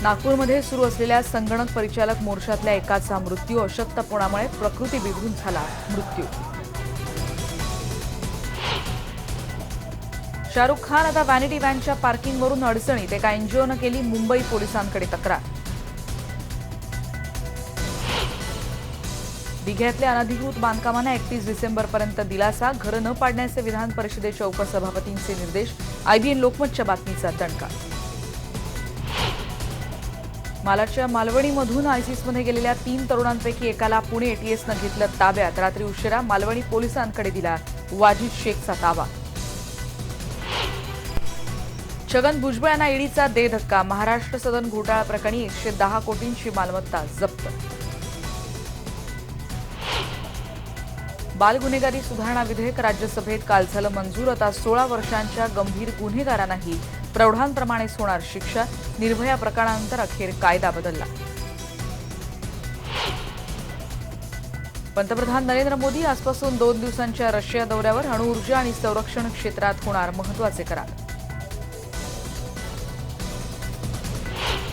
नागपूरमध्ये सुरू असलेल्या संगणक परिचालक मोर्चातल्या एकाचा मृत्यू अशक्तपणामुळे प्रकृती बिघडून झाला मृत्यू। शाहरुख खान आता व्हॅनिटी व्हॅनच्या पार्किंगवरून अडचणीत, एका एनजीओनं केली मुंबई पोलिसांकडे तक्रार। दिघ्यातल्या अनधिकृत बांधकामांना 31 डिसेंबरपर्यंत दिलासा, घरं न पाडण्याचे विधान परिषदेच्या उपसभापतींचे निर्देश। आयबीएन लोकमतच्या बातमीचा दणका। मालाडच्या मालवणीमधून आयसिसमध्ये गेलेल्या 3 तरुणांपैकी एकाला पुणे एटीएसनं घेतलं ताब्यात। रात्री उशिरा मालवणी पोलिसांकडे दिला वाजिद शेखचा ताबा। छगन भुजबळ यांना ईडीचा दे धक्का, महाराष्ट्र सदन घोटाळा प्रकरणी 110 कोटींची मालमत्ता जप्त। बाल गुन्हेगारी सुधारणा विधेयक राज्यसभेत काल झालं मंजूर। आता 16 वर्षांच्या गंभीर गुन्हेगारांनाही प्रौढांप्रमाणेच होणार शिक्षा। निर्भया प्रकरणानंतर अखेर कायदा बदलला। पंतप्रधान नरेंद्र मोदी आजपासून 2 दिवसांच्या रशिया दौऱ्यावर, अणुऊर्जा आणि संरक्षण क्षेत्रात होणार महत्त्वाचे करार।